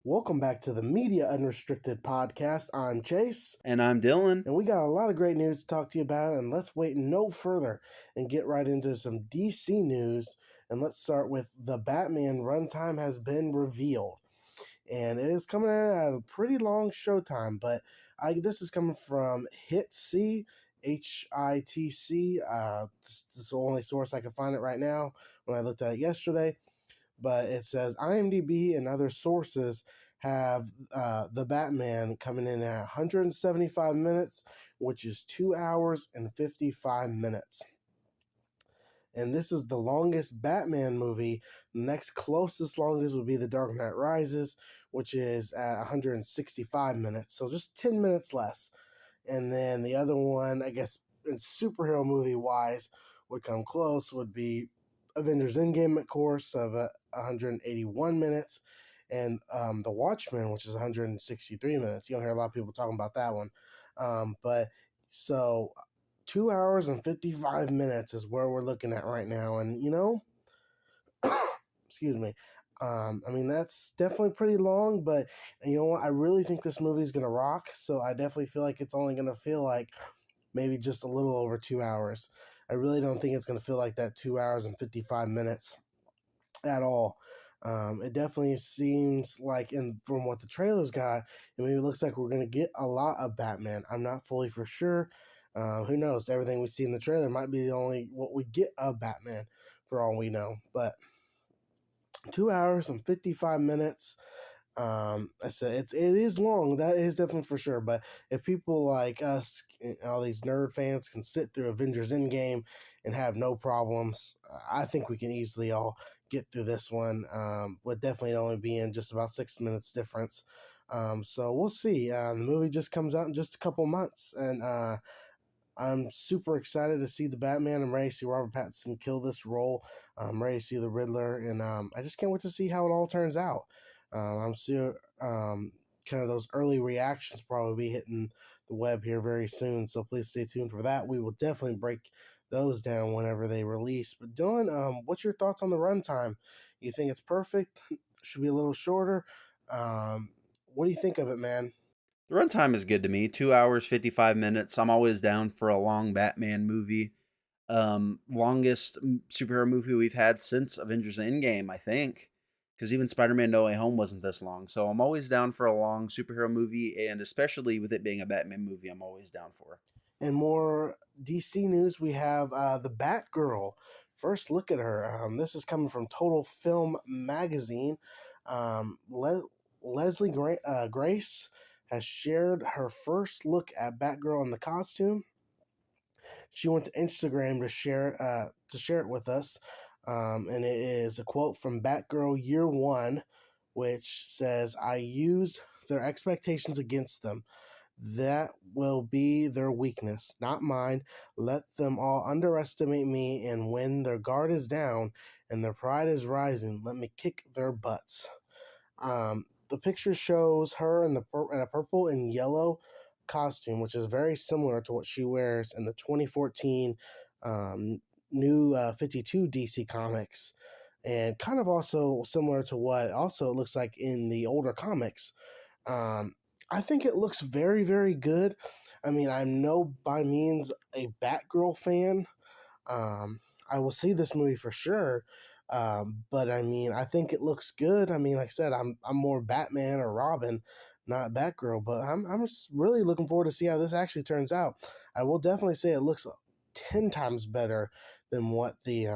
Welcome back to the Media Unrestricted podcast. I'm Chase, And I'm Dylan. and we got a lot of great news to talk to you about. And let's wait no further and get right into some DC news. And let's start with the Batman runtime has been revealed, and it is coming in at a pretty long showtime. But this is coming from HITC. HITC. This is the only source I can find it right now. When I looked at it yesterday. But it says IMDb and other sources have the Batman coming in at 175 minutes, which is 2 hours and 55 minutes. And this is the longest Batman movie. The next closest longest would be The Dark Knight Rises, which is at 165 minutes. So just 10 minutes less. And then the other one, I guess, in superhero movie wise, would come close would be Avengers Endgame, of course, of 181 minutes, and The Watchmen, which is 163 minutes. You don't hear a lot of people talking about that one. But so 2 hours and 55 minutes is where we're looking at right now. And, excuse me. I mean, that's definitely pretty long, but you know what? I really think this movie is going to rock. So I definitely feel like it's only going to feel like maybe just a little over 2 hours. I really don't think it's going to feel like that 2 hours and 55 minutes at all. It definitely seems like, from what the trailers got, it maybe looks like we're going to get a lot of Batman. I'm not fully for sure. Who knows? Everything we see in the trailer might be the only what we get of Batman, for all we know. But 2 hours and 55 minutes. I said it is long. That is definitely for sure. But if people like us, all these nerd fans, can sit through Avengers Endgame and have no problems, I think we can easily all get through this one. With definitely only being just about 6 minutes difference. So we'll see. The movie just comes out in just a couple months, and I'm super excited to see the Batman. I'm ready to see Robert Pattinson kill this role. I'm ready to see the Riddler, and I just can't wait to see how it all turns out. I'm sure kind of those early reactions probably be hitting the web here very soon, so please stay tuned for that. We will definitely break those down whenever they release. But Dylan, what's your thoughts on the runtime? You think it's perfect? Should be a little shorter? What do you think of it, man? The runtime is good to me. 2 hours, 55 minutes. I'm always down for a long Batman movie. Longest superhero movie we've had since Avengers Endgame, I think. Because even Spider-Man No Way Home wasn't this long. So I'm always down for a long superhero movie. And especially with it being a Batman movie, I'm always down for. And more DC news, we have the Batgirl. First look at her. This is coming from Total Film Magazine. Leslie Grace has shared her first look at Batgirl in the costume. She went to Instagram to share it with us, and it is a quote from Batgirl Year One, which says, "I use their expectations against them. That will be their weakness, not mine. Let them all underestimate me, and when their guard is down and their pride is rising, let me kick their butts." The picture shows her in a purple and yellow costume, which is very similar to what she wears in the 2014 new 52 DC comics, and kind of also similar to what also it looks like in the older comics. Um, I think it looks very, very good. I mean, I'm no by means a Batgirl fan. I will see this movie for sure. But I mean, I think it looks good. I mean, like I said, I'm more Batman or Robin, not Batgirl. But I'm just really looking forward to see how this actually turns out. I will definitely say it looks 10 times better than what the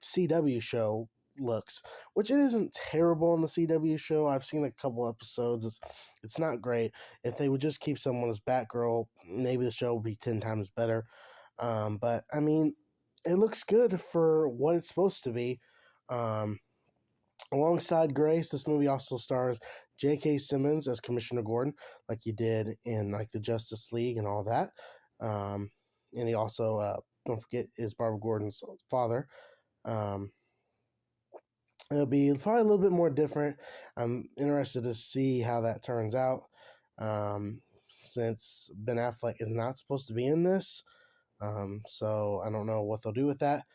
CW show looks, which it isn't terrible on the CW show. I've seen a couple episodes. It's not great. If they would just keep someone as Batgirl, maybe the show would be 10 times better. But I mean, it looks good for what it's supposed to be. Um, Alongside Grace, this movie also stars J.K. Simmons as Commissioner Gordon, like he did in like the Justice League and all that. And he also, don't forget, is Barbara Gordon's father. Um, It'll be probably a little bit more different. I'm interested to see how that turns out. Since Ben Affleck is not supposed to be in this, so I don't know what they'll do with that.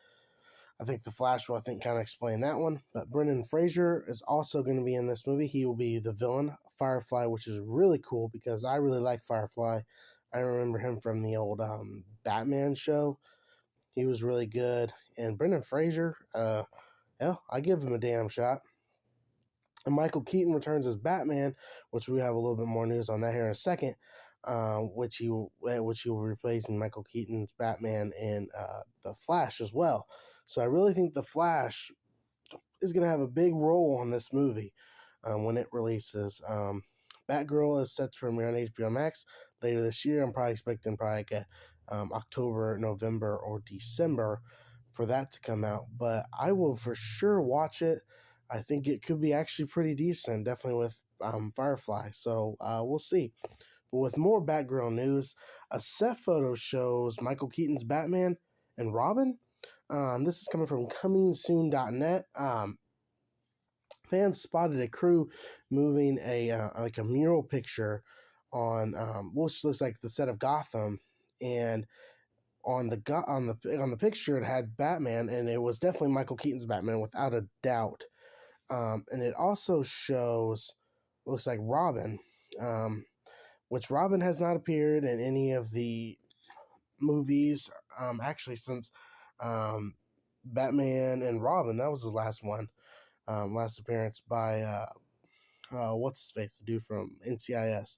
I think the Flash will, I think, kind of explain that one. But Brendan Fraser is also going to be in this movie. He will be the villain, Firefly, which is really cool because I really like Firefly. I remember him from the old Batman show. He was really good. And Brendan Fraser, hell, I give him a damn shot. And Michael Keaton returns as Batman, which we have a little bit more news on that here in a second. Which he will be replacing Michael Keaton's Batman in the Flash as well. So I really think the Flash is going to have a big role in this movie when it releases. Batgirl is set to premiere on HBO Max later this year. I'm probably expecting like a, October, November, or December for that to come out. But I will for sure watch it. I think it could be actually pretty decent, definitely with Firefly. So we'll see. But with more Batgirl news, a set photo shows Michael Keaton's Batman and Robin. This is coming from comingsoon.net. Fans spotted a crew moving like a mural picture on which looks like the set of Gotham, and on the picture it had Batman, and it was definitely Michael Keaton's Batman without a doubt. And it also shows looks like Robin, which Robin has not appeared in any of the movies actually since Batman and Robin. That was his last one. Last appearance by what's his face, the dude from NCIS.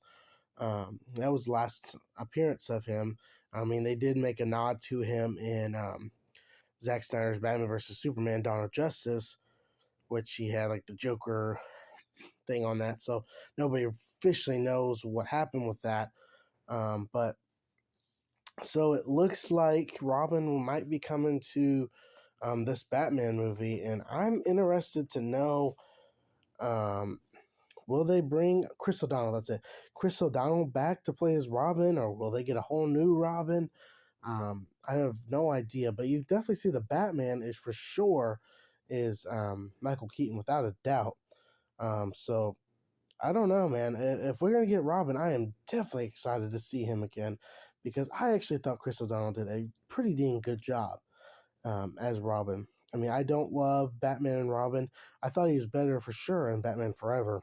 That was the last appearance of him. I mean, they did make a nod to him in Zack Snyder's Batman vs Superman: Dawn of Justice, which he had like the Joker thing on that. So nobody officially knows what happened with that. But so it looks like Robin might be coming to this Batman movie, and I'm interested to know. Will they bring Chris O'Donnell? That's it. Chris O'Donnell back to play as Robin, or will they get a whole new Robin? I have no idea, but you definitely see the Batman is for sure is Michael Keaton without a doubt. So I don't know, man. If we're gonna get Robin, I am definitely excited to see him again because I actually thought Chris O'Donnell did a pretty dang good job as Robin. I mean, I don't love Batman and Robin. I thought he was better for sure in Batman Forever,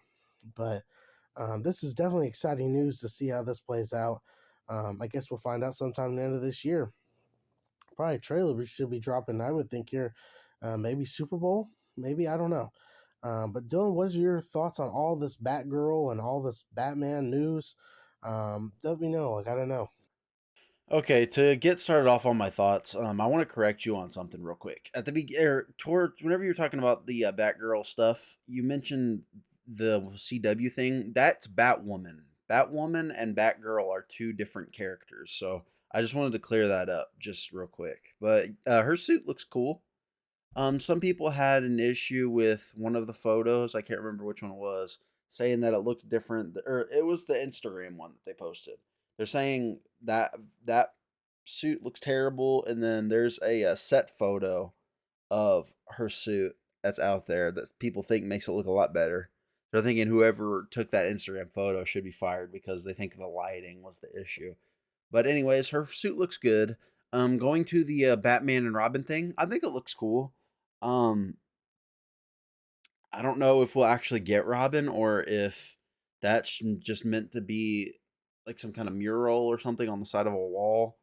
but this is definitely exciting news to see how this plays out. I guess we'll find out sometime at the end of this year. Probably a trailer we should be dropping, I would think, here. Maybe Super Bowl? Maybe, I don't know. But Dylan, what is your thoughts on all this Batgirl and all this Batman news? Let me know. I gotta know. Okay, to get started off on my thoughts, I want to correct you on something real quick. At the beginning, towards whenever you're talking about the Batgirl stuff, you mentioned the CW thing. That's Batwoman. Batwoman and Batgirl are two different characters. So I just wanted to clear that up just real quick. But her suit looks cool. Some people had an issue with one of the photos. I can't remember which one it was, saying that it looked different, or it was the Instagram one that they posted. They're saying that that suit looks terrible, and then there's a set photo of her suit that's out there that people think makes it look a lot better. They're thinking whoever took that Instagram photo should be fired because they think the lighting was the issue. But anyways, her suit looks good. Going to the Batman and Robin thing, I think it looks cool. Um, I don't know if we'll actually get Robin or if that's just meant to be like some kind of mural or something on the side of a wall.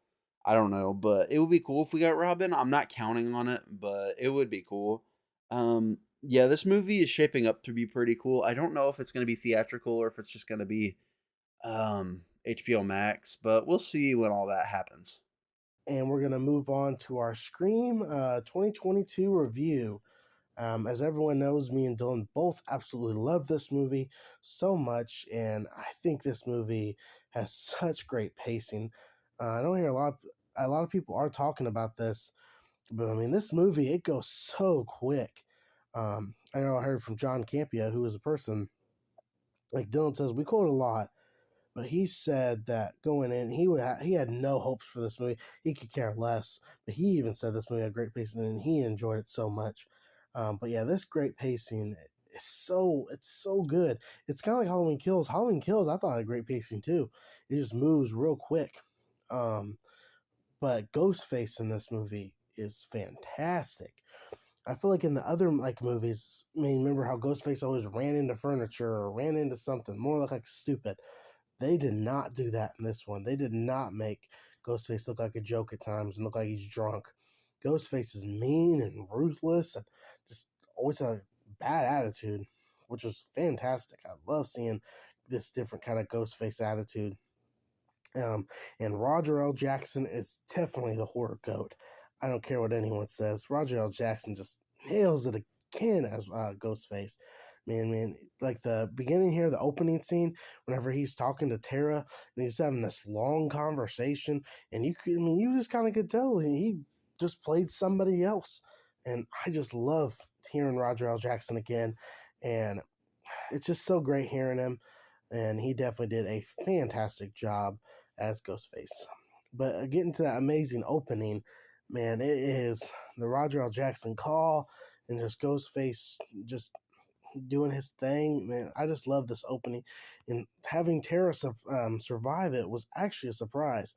I don't know, but it would be cool if we got Robin. I'm not counting on it, but it would be cool. Yeah, this movie is shaping up to be pretty cool. I don't know if it's going to be theatrical or if it's just going to be HBO Max, but we'll see when all that happens. And we're gonna move on to our Scream 2022 review. As everyone knows, me and Dylan both absolutely love this movie so much, and I think this movie has such great pacing. I don't hear a lot of people are talking about this, but I mean, this movie it goes so quick. I know I heard from John Campia, who is a person like Dylan says we quote a lot, but he said that going in, he had no hopes for this movie. He could care less. But he even said this movie had great pacing, and he enjoyed it so much. But yeah, this great pacing is so good. It's kind of like Halloween Kills. Halloween Kills, I thought had great pacing too. It just moves real quick. But Ghostface in this movie is fantastic. I feel like in the other like movies, I mean, remember how Ghostface always ran into furniture or ran into something more like stupid. They did not do that in this one. They did not make Ghostface look like a joke at times and look like he's drunk. Ghostface is mean and ruthless and just always a bad attitude, which was fantastic. I love seeing this different kind of Ghostface attitude. Um, and Roger L. Jackson is definitely the horror goat. I don't care what anyone says. Roger L. Jackson just nails it again as Ghostface. Man, like the beginning here, the opening scene, whenever he's talking to Tara and he's having this long conversation, and you just kind of could tell he just played somebody else. And I just love hearing Roger L. Jackson again, and it's just so great hearing him, and he definitely did a fantastic job as Ghostface. But getting to that amazing opening, man, it is the Roger L. Jackson call and just Ghostface just doing his thing. Man, I just love this opening, and having Tara survive it was actually a surprise,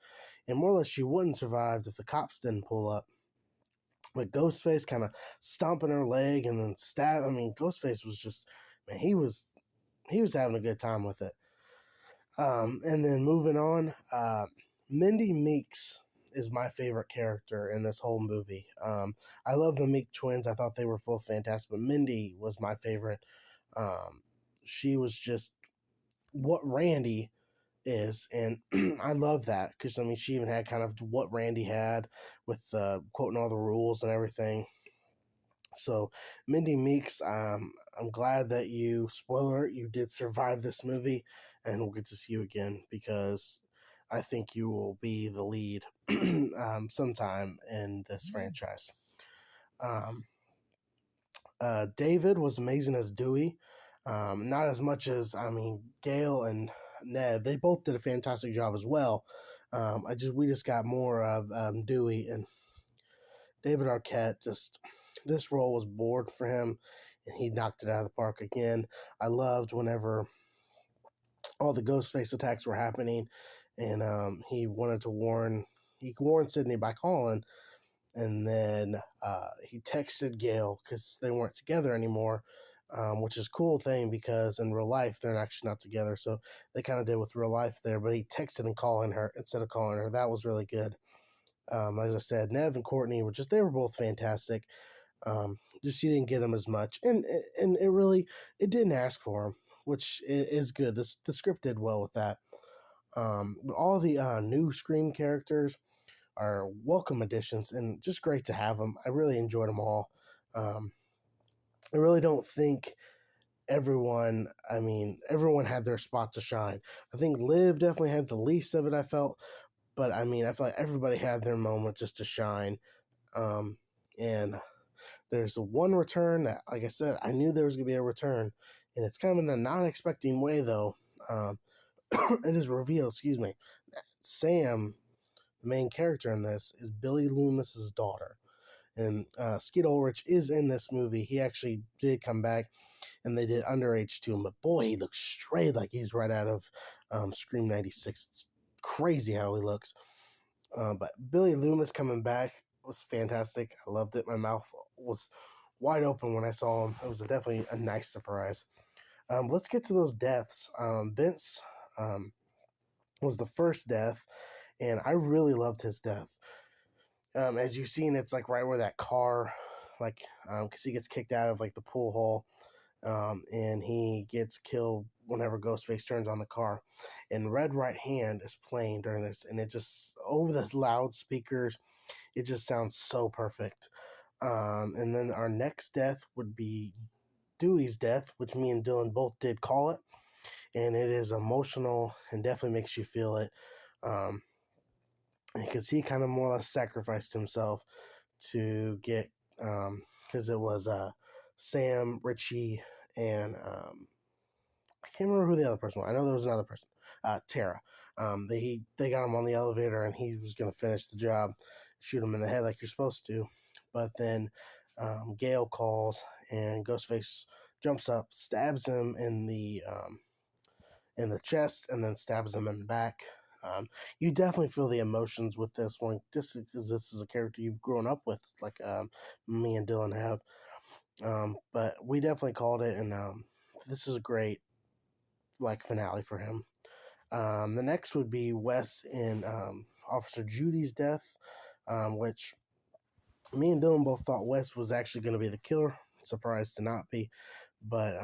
and more or less she wouldn't survive if the cops didn't pull up. But Ghostface kind of stomping her leg and then stab. I mean, Ghostface was just, man, he was having a good time with it. And then moving on, Mindy Meeks is my favorite character in this whole movie. I love the Meek twins. I thought they were both fantastic, but Mindy was my favorite. She was just what Randy is, and I love that because I mean she even had kind of what Randy had with quoting all the rules and everything. So, Mindy Meeks, I'm glad that you, spoiler, you did survive this movie, and we'll get to see you again because I think you will be the lead sometime in this franchise. Um, David was amazing as Dewey. Not as much as, I mean, Gail and Ned. They both did a fantastic job as well. We just got more of Dewey, and David Arquette, just this role was bored for him, and he knocked it out of the park again. I loved whenever all the Ghostface attacks were happening, and he wanted to he warned Sydney by calling, and then he texted Gail because they weren't together anymore, which is a cool thing because in real life they're actually not together. So they kind of did with real life there, but he texted and calling her instead of calling her. That was really good. As I said, Nev and Courtney they were both fantastic. Just she didn't get them as much, and it didn't ask for them, which is good. The script did well with that. But all the new Scream characters are welcome additions and just great to have them. I really enjoyed them all. I really don't think everyone had their spot to shine. I think Liv definitely had the least of it, I felt, but I mean, I feel like everybody had their moment just to shine. And there's one return that, like I said, I knew there was going to be a return, and it's kind of in a non-expecting way, though. It is revealed, that Sam, the main character in this, is Billy Loomis's daughter. And Skeet Ulrich is in this movie. He actually did come back, and they did underage to him. But boy, he looks straight like he's right out of Scream '96. It's crazy how he looks. But Billy Loomis coming back was fantastic. I loved it. My mouth was wide open when I saw him. It was definitely a nice surprise. Let's get to those deaths. Vince was the first death, and I really loved his death. As you've seen, it's like right where that car, like, because he gets kicked out of like the pool hall, and he gets killed whenever Ghostface turns on the car. And Red Right Hand is playing during this, and it just over the loudspeakers, it just sounds so perfect. And then our next death would be Dewey's death, which me and Dylan both did call it, and it is emotional and definitely makes you feel it. Because he kind of more or less sacrificed himself to get, because it was Sam, Richie, and I can't remember who the other person was. I know there was another person, Tara. They got him on the elevator, and he was going to finish the job, shoot him in the head like you're supposed to. But then Gail calls, and Ghostface jumps up, stabs him in the chest, and then stabs him in the back. You definitely feel the emotions with this one, just because this is a character you've grown up with, like me and Dylan have. But we definitely called it, and this is a great like finale for him. The next would be Wes in Officer Judy's death, which me and Dylan both thought Wes was actually going to be the killer. Surprised to not be, but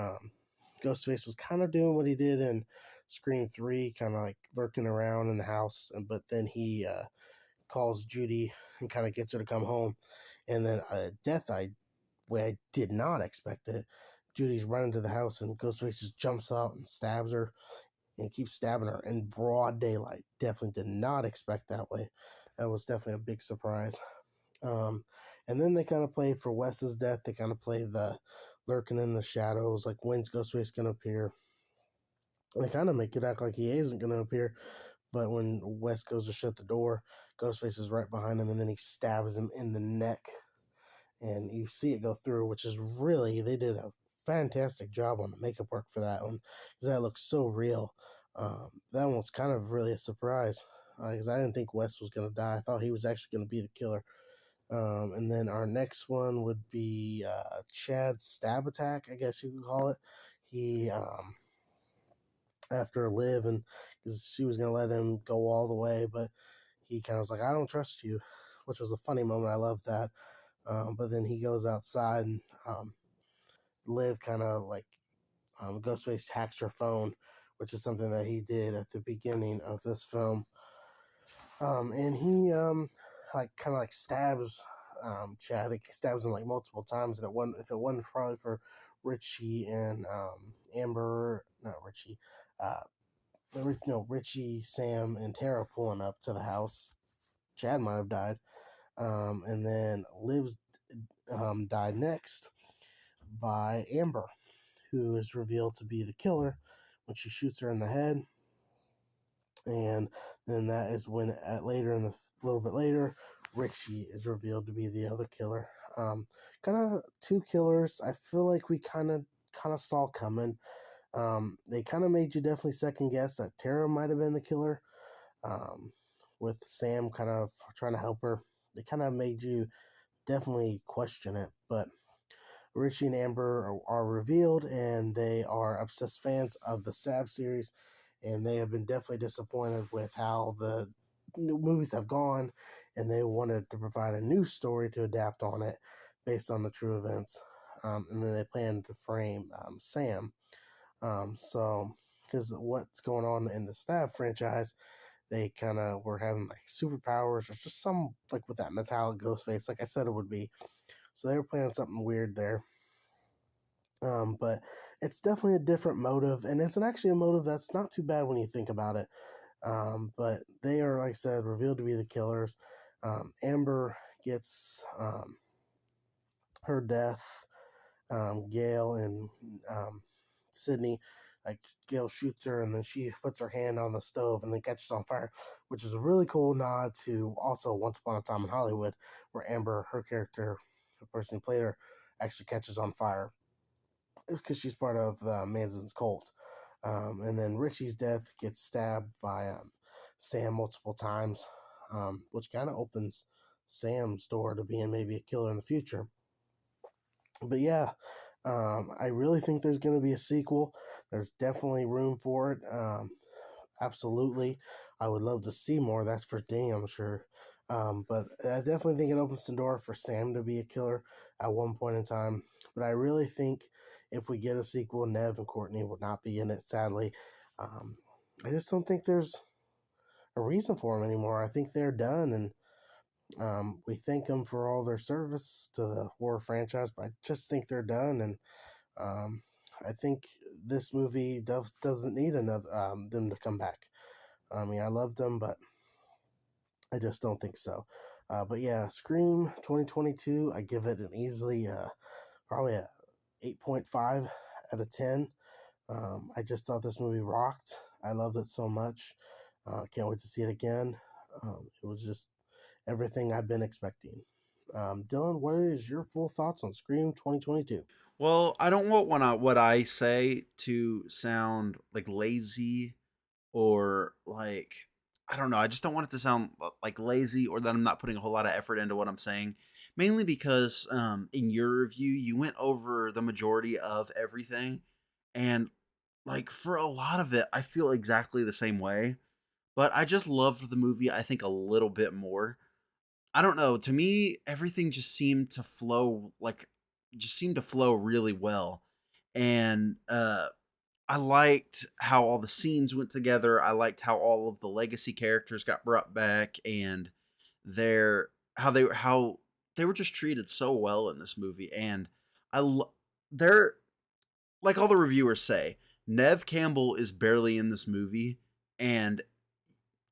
Ghostface was kind of doing what he did in Scream 3, kind of like lurking around in the house, but then he calls Judy and kind of gets her to come home. And then a death way I did not expect it. Judy's running to the house and Ghostface just jumps out and stabs her and keeps stabbing her in broad daylight. Definitely did not expect that way. That was definitely a big surprise. Um, and then they kind of played for Wes's death. They kind of played the lurking in the shadows, like when's Ghostface going to appear. They kind of make it act like he isn't going to appear, but when Wes goes to shut the door, Ghostface is right behind him, and then he stabs him in the neck, and you see it go through, which is really, they did a fantastic job on the makeup work for that one, because that looks so real. That one was kind of really a surprise, because I didn't think Wes was going to die. I thought he was actually going to be the killer. And then our next one would be Chad's stab attack, I guess you could call it. He, after Liv, and because she was going to let him go all the way, but he kind of was like, I don't trust you, which was a funny moment. I love that. But then he goes outside, and Liv kind of like Ghostface hacks her phone, which is something that he did at the beginning of this film. And he like kind of like stabs Chad. He stabs him like multiple times, and it wasn't, if it wasn't probably for Richie and Amber, not Richie, uh, no, Richie, Sam, and Tara pulling up to the house, Chad might have died. And then Liv's died next by Amber, who is revealed to be the killer when she shoots her in the head. And then that is when, at later in the a little bit later, Richie is revealed to be the other killer. Kind of two killers. I feel like we kind of saw coming. They kind of made you definitely second guess that Tara might have been the killer. With Sam kind of trying to help her, they kind of made you definitely question it. But Richie and Amber are revealed, and they are obsessed fans of the Stab series, and they have been definitely disappointed with how the movies have gone, and they wanted to provide a new story to adapt on it based on the true events. And then they plan to frame Sam. So, because what's going on in the Stab franchise, they kind of were having like superpowers or just some like with that metallic ghost face, like I said it would be. So they were planning something weird there. But it's definitely a different motive, and it's actually a motive that's not too bad when you think about it. But they are, like I said, revealed to be the killers. Amber gets her death. Gail and Sydney, like Gail shoots her, and then she puts her hand on the stove and then catches on fire, which is a really cool nod to also Once Upon a Time in Hollywood, where Amber, her character, the person who played her, actually catches on fire because she's part of Manson's cult. And then Richie's death gets stabbed by Sam multiple times, which kind of opens Sam's door to being maybe a killer in the future. But yeah, I really think there's going to be a sequel. There's definitely room for it. Absolutely. I would love to see more, that's for damn sure. But I definitely think it opens the door for Sam to be a killer at one point in time. But I really think if we get a sequel, Nev and Courtney will not be in it, sadly. Um, I just don't think there's a reason for them anymore. I think they're done, and we thank them for all their service to the horror franchise, but I just think they're done, and I think this movie doesn't need another them to come back. I mean, I love them, but I just don't think so. But yeah, Scream 2022, I give it an easily probably a 8.5 out of 10. I just thought this movie rocked. I loved it so much. Can't wait to see it again. It was just everything I've been expecting. Dylan, what is your full thoughts on Scream 2022? Well, I don't want what I say to sound like lazy or like I don't know. I just don't want it to sound like lazy or that I'm not putting a whole lot of effort into what I'm saying. Mainly because in your review, you went over the majority of everything. And like for a lot of it, I feel exactly the same way. But I just loved the movie, I think, a little bit more. I don't know. To me, everything just seemed to flow just seemed to flow really well. And I liked how all the scenes went together. I liked how all of the legacy characters got brought back and their how they were just treated so well in this movie. And they're like all the reviewers say, Nev Campbell is barely in this movie, and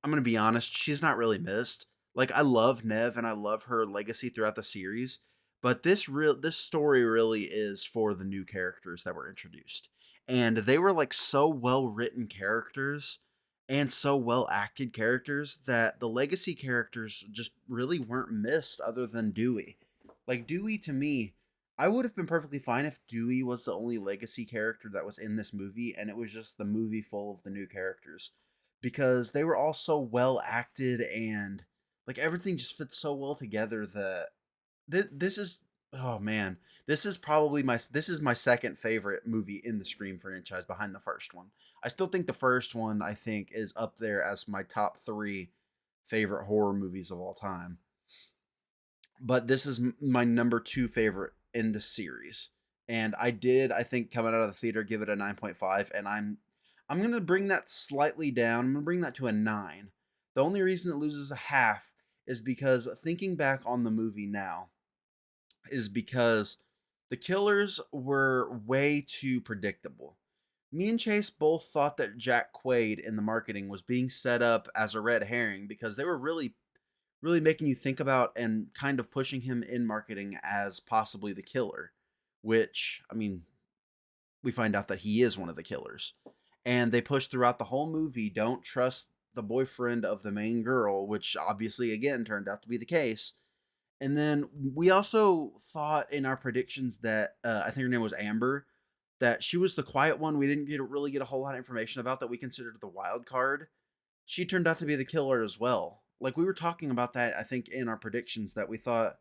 I'm gonna be honest, she's not really missed. Like I love Nev and I love her legacy throughout the series, but this story really is for the new characters that were introduced. And they were like so well written characters and so well acted characters that the legacy characters just really weren't missed other than Dewey. Like Dewey to me, I would have been perfectly fine if Dewey was the only legacy character that was in this movie and it was just the movie full of the new characters because they were all so well acted and like everything just fits so well together that this is oh man, this is my second favorite movie in the Scream franchise behind the first one. I still think the first one I think is up there as my top 3 favorite horror movies of all time. But this is my number 2 favorite in the series. And I think coming out of the theater give it a 9.5 and I'm going to bring that slightly down. I'm going to bring that to a 9. The only reason it loses a half is because thinking back on the movie now is because the killers were way too predictable. Me and Chase both thought that Jack Quaid in the marketing was being set up as a red herring because they were really making you think about and kind of pushing him in marketing as possibly the killer, which, I mean, we find out that he is one of the killers. And they push throughout the whole movie, don't trust the boyfriend of the main girl, which obviously, again, turned out to be the case. And then we also thought in our predictions that I think her name was Amber, that she was the quiet one. We didn't really get a whole lot of information about that we considered the wild card. She turned out to be the killer as well. Like we were talking about that, I think in our predictions that we thought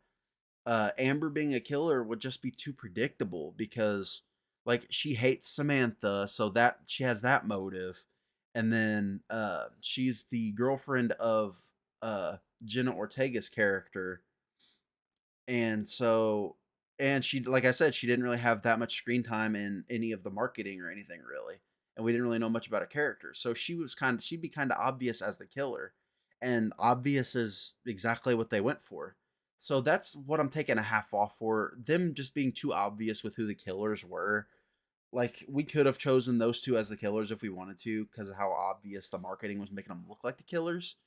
Amber being a killer would just be too predictable because like she hates Samantha, so that she has that motive, and then she's the girlfriend of Jenna Ortega's character, and so and she like I said she didn't really have that much screen time in any of the marketing or anything really, and we didn't really know much about her character, so she'd be kind of obvious as the killer, and obvious is exactly what they went for. So that's what I'm taking a half off for them just being too obvious with who the killers were. Like we could have chosen those two as the killers if we wanted to because of how obvious the marketing was making them look like the killers.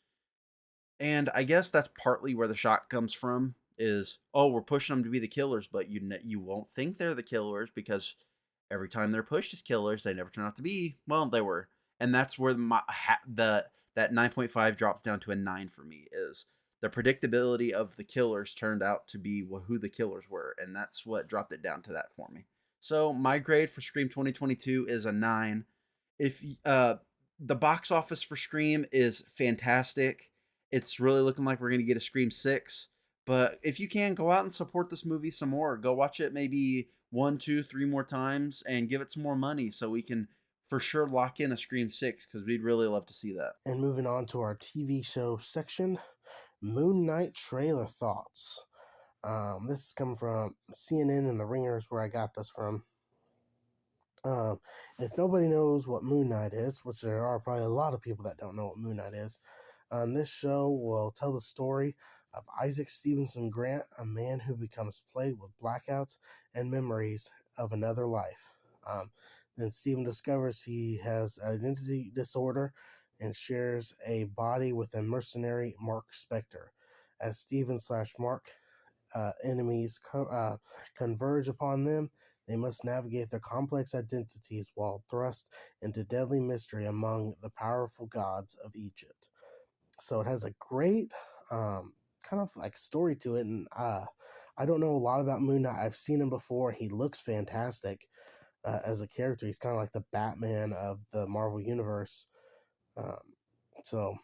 And I guess that's partly where the shock comes from is, oh, we're pushing them to be the killers, but you won't think they're the killers because every time they're pushed as killers, they never turn out to be. Well, they were. And that's where that 9.5 drops down to a 9 for me is the predictability of the killers turned out to be who the killers were, and that's what dropped it down to that for me. So my grade for Scream 2022 is a 9. If the box office for Scream is fantastic, it's really looking like we're going to get a Scream 6. But if you can, go out and support this movie some more. Go watch it maybe one, two, three more times and give it some more money so we can for sure lock in a Scream 6 because we'd really love to see that. And moving on to our TV show section, Moon Knight trailer thoughts. This is coming from CNN and The Ringer is where I got this from. If nobody knows what Moon Knight is, which there are probably a lot of people that don't know what Moon Knight is, this show will tell the story of Isaac Stevenson Grant, a man who becomes plagued with blackouts and memories of another life. Then Steven discovers he has identity disorder and shares a body with a mercenary, Mark Spector. As Steven slash Mark enemies converge upon them, they must navigate their complex identities while thrust into deadly mystery among the powerful gods of Egypt. So it has a great kind of like story to it, and I don't know a lot about Moon Knight. I've seen him before. He looks fantastic as a character. He's kind of like the Batman of the Marvel universe. Um, so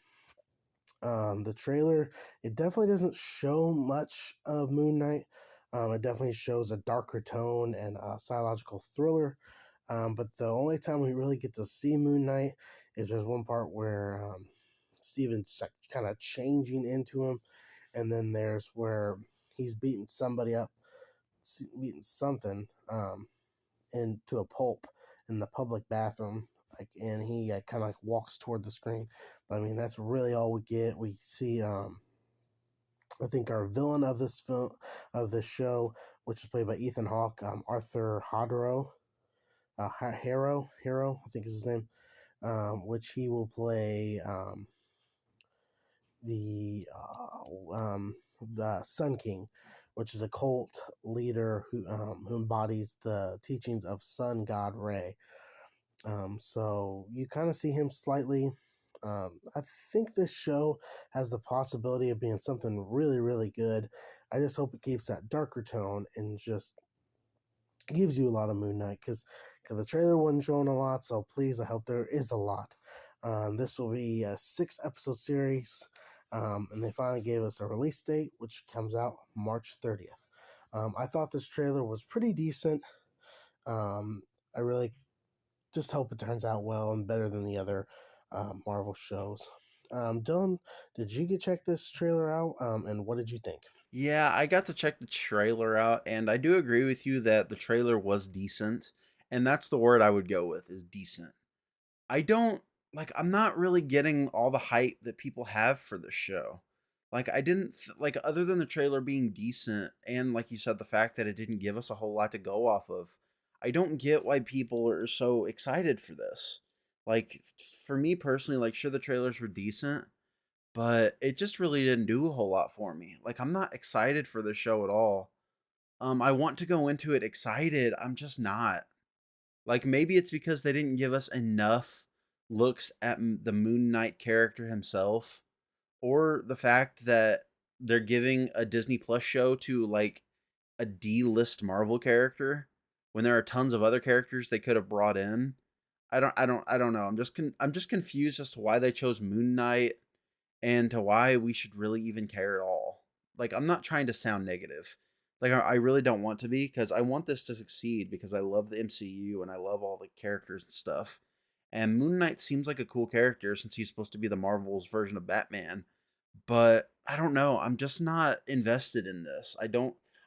The trailer, it definitely doesn't show much of Moon Knight. It definitely shows a darker tone and a psychological thriller. But the only time we really get to see Moon Knight is there's one part where Steven's kind of changing into him, and then there's where he's beating somebody up, beating something into a pulp in the public bathroom, like, and he kind of like walks toward the screen. But I mean, that's really all we get. We see, I think our villain of this film, of this show, which is played by Ethan Hawke, Arthur Hodero, Hero, I think is his name, which he will play the Sun King, which is a cult leader who embodies the teachings of Sun God Ray. So you kind of see him slightly. I think this show has the possibility of being something really, really good. I just hope it keeps that darker tone and just gives you a lot of Moon Knight, because the trailer wasn't showing a lot. So please, I hope there is a lot. This will be a 6 episode series, and they finally gave us a release date, which comes out March 30th. I thought this trailer was pretty decent. I really just hope it turns out well and better than the other Marvel shows. Dylan, did you get check this trailer out? And what did you think? Yeah, I got to check the trailer out, and I do agree with you that the trailer was decent, and that's the word I would go with, is decent. I don't I'm not really getting all the hype that people have for this show. Like I didn't like, other than the trailer being decent and like you said, the fact that it didn't give us a whole lot to go off of. I don't get why people are so excited for this. Like for me personally, like sure the trailers were decent, but it just really didn't do a whole lot for me. Like I'm not excited for the show at all. I want to go into it excited. I'm just not. Like maybe it's because they didn't give us enough looks at the Moon Knight character himself, or the fact that they're giving a Disney Plus show to like a D-list Marvel character when there are tons of other characters they could have brought in. I don't know. I'm just confused as to why they chose Moon Knight and to why we should really even care at all. Like, I'm not trying to sound negative. Like, I really don't want to be, because I want this to succeed because I love the MCU and I love all the characters and stuff. And Moon Knight seems like a cool character since he's supposed to be the Marvel's version of Batman. But I don't know. I'm just not invested in this.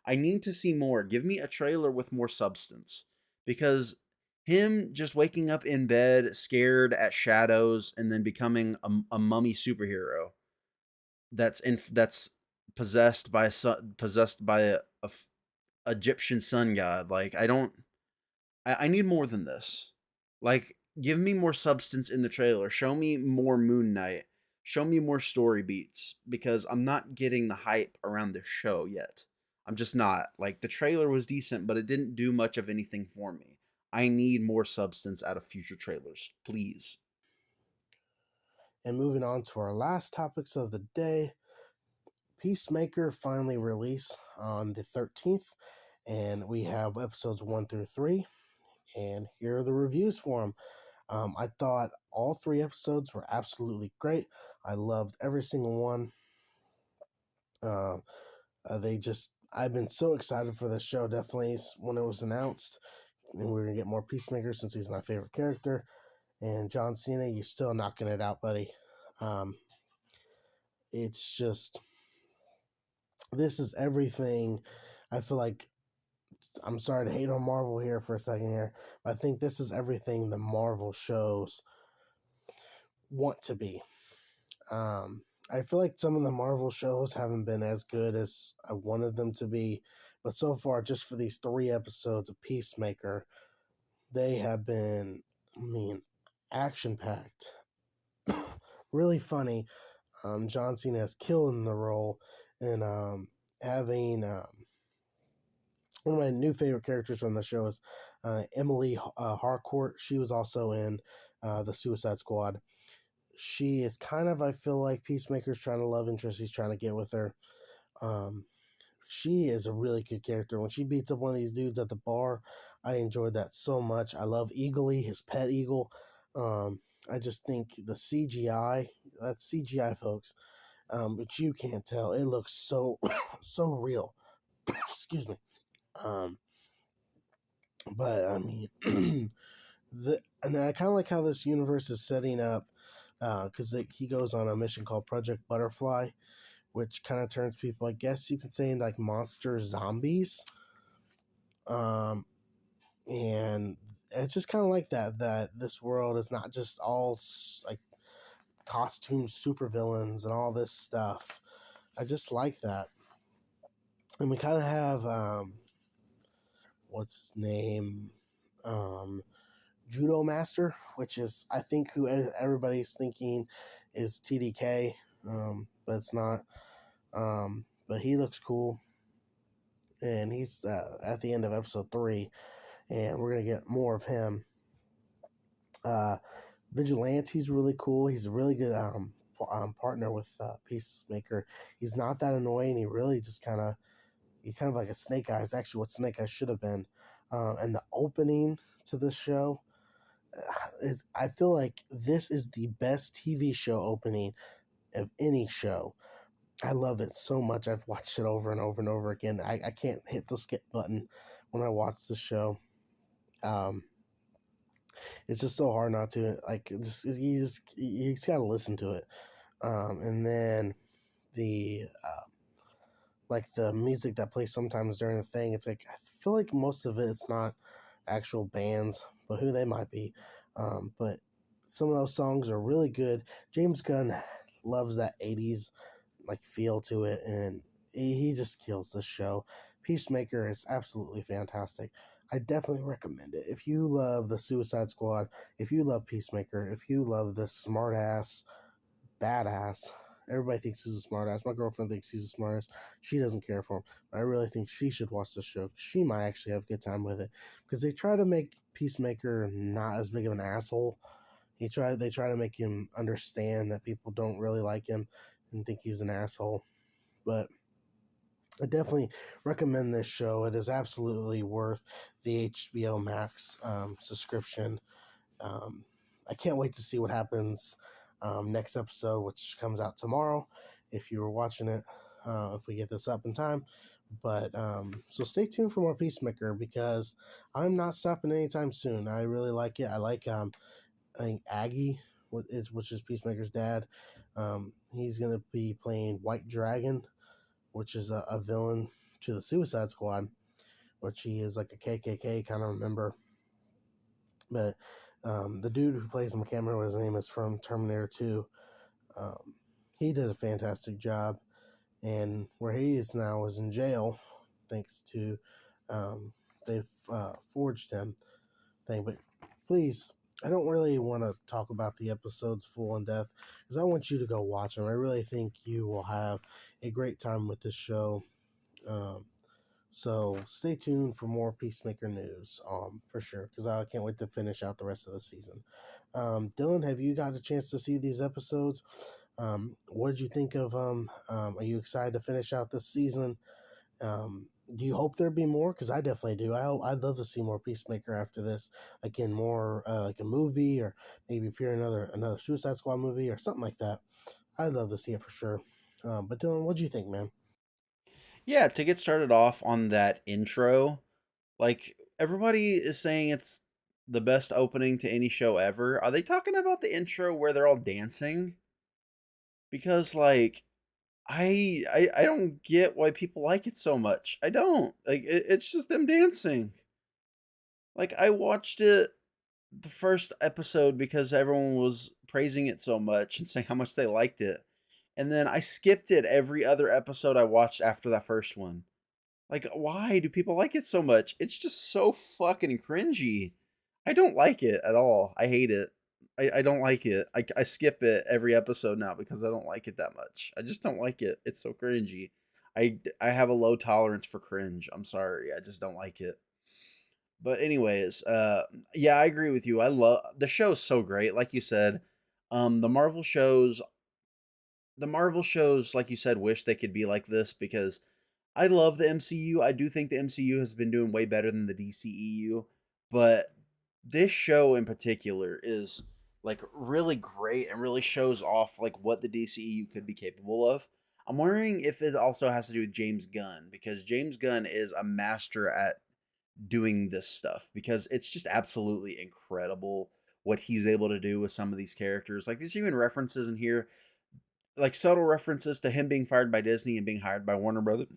I need to see more. Give me a trailer with more substance. Because him just waking up in bed, scared at shadows, and then becoming a mummy superhero that's possessed by a Egyptian sun god. Like I need more than this. Like give me more substance in the trailer. Show me more Moon Knight. Show me more story beats, because I'm not getting the hype around the show yet. I'm just not. Like the trailer was decent, but it didn't do much of anything for me. I need more substance out of future trailers, please. And moving on to our last topics of the day, Peacemaker finally released on the 13th, and we have episodes 1 through 3. And here are the reviews for them. I thought all 3 episodes were absolutely great. I loved every single one. Uh, I've been so excited for this show, definitely, when it was announced. And we're going to get more Peacemaker since he's my favorite character. And John Cena, you're still knocking it out, buddy. Um, it's just, this is everything. I feel like, I'm sorry to hate on Marvel here for a second here, but I think this is everything the Marvel shows want to be. I feel like some of the Marvel shows haven't been as good as I wanted them to be, but so far, just for these 3 episodes of Peacemaker, they have been, I mean, action packed, really funny. John Cena is killing the role, and having one of my new favorite characters from the show is Emily Harcourt. She was also in the Suicide Squad. She is kind of, I feel like, Peacemaker's trying to love interest. He's trying to get with her. Um, she is a really good character. When she beats up one of these dudes at the bar, I enjoyed that so much. I love Eagly, his pet eagle. I just think the CGI That's CGI, folks. But you can't tell. It looks so so real. Excuse me. Um, but I mean, and I kind of like how this universe is setting up, because he goes on a mission called Project Butterfly, which kind of turns people, I guess you could say, into like monster zombies. Um, and it's just kind of like that this world is not just all like costume supervillains and all this stuff. I just like that. And we kind of have what's his name, um, Judo Master, which is I think who everybody's thinking is TDK, but it's not. But he looks cool, and he's at the end of episode 3, and we're gonna get more of him. Vigilante's really cool. He's a really good partner with Peacemaker. He's not that annoying. He really just he's kind of like a Snake Eyes. Actually, what Snake Eyes should have been. And the opening to this show is, I feel like this is the best TV show opening of any show. I love it so much. I've watched it over and over and over again. I can't hit the skip button when I watch the show. Um, it's just so hard not to, like, you just gotta listen to it. And then the like the music that plays sometimes during the thing, it's like I feel like most of it's not actual bands, but who they might be. But some of those songs are really good. James Gunn loves that 80s like feel to it, and he just kills the show. Peacemaker is absolutely fantastic. I definitely recommend it. If you love the Suicide Squad, if you love Peacemaker, if you love this smart ass, badass, everybody thinks he's a smart ass. My girlfriend thinks he's a smart ass. She doesn't care for him. But I really think she should watch the show. She might actually have a good time with it. Because they try to make Peacemaker not as big of an asshole. They try to make him understand that people don't really like him and think he's an asshole. But I definitely recommend this show. It is absolutely worth the HBO Max subscription. Um, I can't wait to see what happens next episode, which comes out tomorrow. If you were watching it, if we get this up in time. But so stay tuned for more Peacemaker, because I'm not stopping anytime soon. I really like it. I think Aggie, which is Peacemaker's dad. He's gonna be playing White Dragon, which is a villain to the Suicide Squad, which he is like a KKK kind of member. But the dude who plays him, I can't remember what his name is, from Terminator 2. Um, he did a fantastic job, and where he is now is in jail, thanks to they've forged him thing. But please, I don't really want to talk about the episodes full in depth, because I want you to go watch them. I really think you will have a great time with this show. Um, so stay tuned for more Peacemaker news, for sure, because I can't wait to finish out the rest of the season. Dylan, have you got a chance to see these episodes? What did you think of them? Are you excited to finish out this season? Do you hope there be more? Because I definitely do. I'd love to see more Peacemaker after this. Again, more like a movie, or maybe appear in another Suicide Squad movie or something like that. I'd love to see it for sure. But Dylan, what do you think, man? Yeah, to get started off on that intro, like everybody is saying it's the best opening to any show ever. Are they talking about the intro where they're all dancing? Because like I don't get why people like it so much. I don't. Like it's just them dancing. Like I watched it the first episode because everyone was praising it so much and saying how much they liked it. And then I skipped it every other episode I watched after that first one. Like, why do people like it so much? It's just so fucking cringy. I don't like it at all. I hate it. I don't like it. I skip it every episode now because I don't like it that much. I just don't like it. It's so cringy. I have a low tolerance for cringe. I'm sorry. I just don't like it. But anyways, yeah, I agree with you. I love the show is so great. Like you said, the Marvel shows, like you said, wish they could be like this because I love the MCU. I do think the MCU has been doing way better than the DCEU, but this show in particular is like really great and really shows off like what the DCEU could be capable of. I'm wondering if it also has to do with James Gunn, because James Gunn is a master at doing this stuff, because it's just absolutely incredible what he's able to do with some of these characters. Like there's even references in here, like subtle references to him being fired by Disney and being hired by Warner Brothers,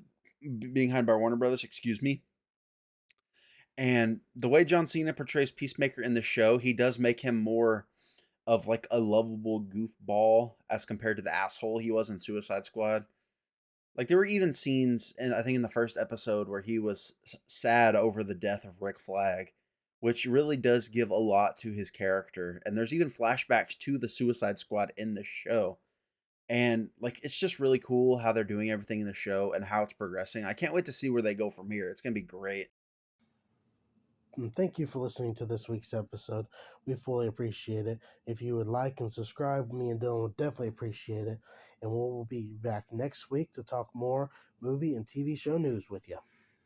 excuse me. And the way John Cena portrays Peacemaker in the show, he does make him more of like a lovable goofball as compared to the asshole he was in Suicide Squad. Like there were even scenes, and I think in the first episode, where he was sad over the death of Rick Flag, which really does give a lot to his character. And there's even flashbacks to the Suicide Squad in the show. And like it's just really cool how they're doing everything in the show and how it's progressing. I can't wait to see where they go from here. It's gonna be great. And thank you for listening to this week's episode. We fully appreciate it. If you would like and subscribe, me and Dylan would definitely appreciate it. And we'll be back next week to talk more movie and TV show news with you.